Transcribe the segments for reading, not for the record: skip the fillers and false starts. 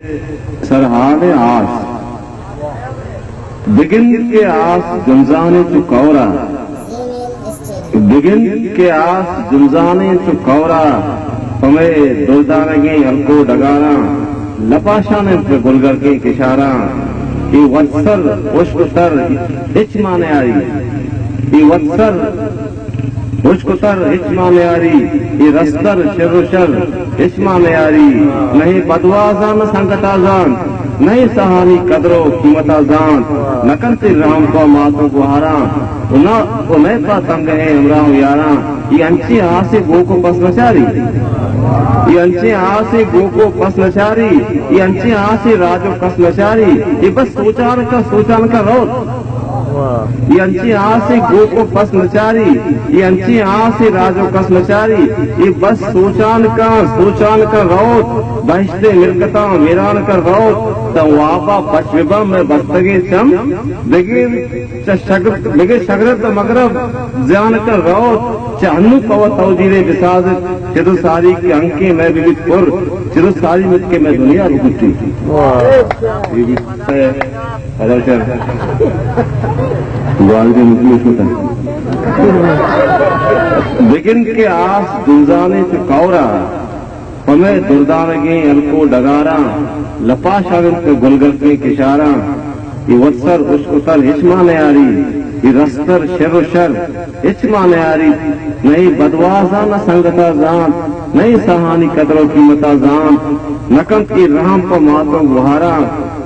सरहाद आस begin के आस गुंजाने चुकौरा begin के आस गुंजाने चुकौरा पमे दुर्दानगे हल्को डगारा लपाशाने पे गुलगर के किशारा ये वत्सर पुष्पतर हिच माने आई ये वत्सर पुष्पतर हिच माने आरी ये रस्तर शरुशर हिच माने आरी नहीं बदवाजान संकटाजान नहीं सहानी कदरो कीमताजान नकंती राम को मातो गुहारा उन्हें पा तंग है हमरा यारा ये अंची आसे गो को पस नचारी ये अंचे आसे गो को पस नचारी ये अंचे आसे राजो कस नचारी ये बस सोचान का रोज ये अंची आसे गो को पस नचारी ये अंची आसे राजो कस नचारी ये बस सोचान का रोज बहिश्ते मिलकता मेरान का रोज तवाबा पश्चिबा में बस्तगे चम बिगे शगरत मगरब जान का रोज चाहनु पव तौजीरे बिसाज चिरु सारी के अंके में विविध पुर चिरु सारी मिट के मैं दुनिया रुकती बिगिन के आस दुर्जाने से कौरा पमे दुर्दानगे अनको डगारा लपा शागिर के गुलगर के किशारा ये वत्सर उतर हिचमा ने आरी ये रस्तर शर शर हिचमा ने आरी नहीं बदवाजा न संगता जान नहीं सहानी कदरों कीमता जान नकम की राम पर मातों गुहारा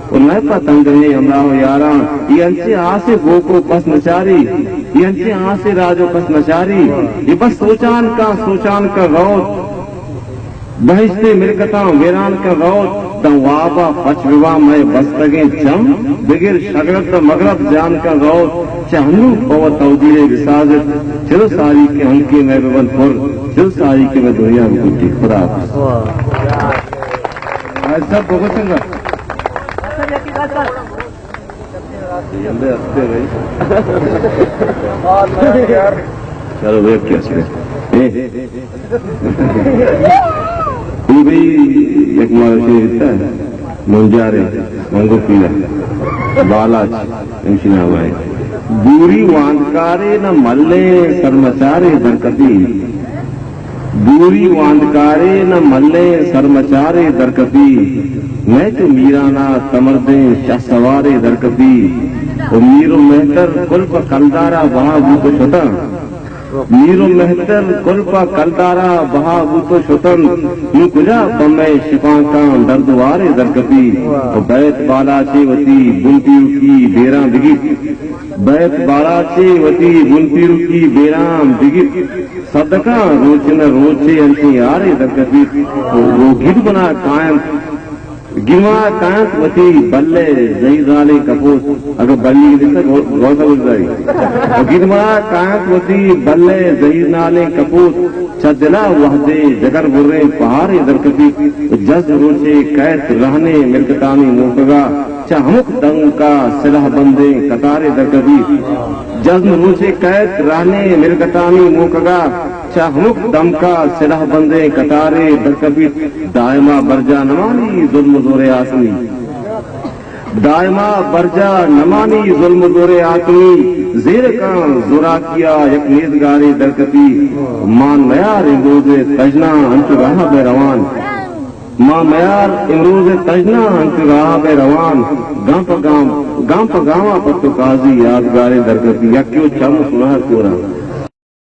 और मैं पतंग है हमरा यारा ये अंचे आसे गो को पस नचारी ये अंचे आसे राजो पस नचारी ये बस सोचान का रोज बहिश्ते मिलकता वीरान का रोज तवाबा पचविवा में बस्तगे चम बिगिर शगरत मगरब जान का रोज चाहनु पव तौजीरे विसाजत चिरु सारी के अंके में विवन पुर चिरु सारी के में दुनिया में कुटी खुदा सब बहुत चंगा चलो वेट क्या भाई एक मारे मुंजारे मंगो पीला बालाज नाम है दूरी वांधकारे न मल्ले सरमचारे दरकती दूरी वांधकारे न मल्ले सरमचारे दरकती मैं तो मीराना तमरदे शाह सवारे दरकती और मीरो मेहतर कुल्प कलदारा वहां वो छोटा मीरो मेहतर कुल्पा कलदारा बहा बूतो शुतन यूं कुजा पम्मे शिफाका दर्दवारे दरकती और बैत बाला चेवती बुनती रुकी बेराम बिगी बैत बाला चेवती बुनती रुकी बेराम बिगी सदका रोचन रोचे अंती यारे दरकती वो गिर बना कायम गिरवा कांत वती बल्ले जईदाले कपूर अगर बल्ली दिसे गौसा बोल रही गिरवा कांत वती बल्ले जईदाले कपूर चदला वहदे जगर बुर्रे पहाड़े दरकती जज रोचे कैत रहने मिलकतानी मोकगा चाहमुख दंग का सिलाह बंदे कतारे दरकती जज्म रोचे कैत रहने मिलकतानी मोकगा चाहमुख दम का सिलाह बंदे कतारे दरकबी दायमा बरजा नमानी जुल्म जोरे आसमी दायमा बरजा नमानी जुल्म जोरे आसमी जेर का जुरा किया एक नीजगारी दरकती मान मयार इमरोजे तजना अंत राह बे रवान मां मयार इमरोजे तजना अंत राह बे रवान गांव गांवा पत्तो काजी यादगारे दरकती या क्यों चम सुना कोरा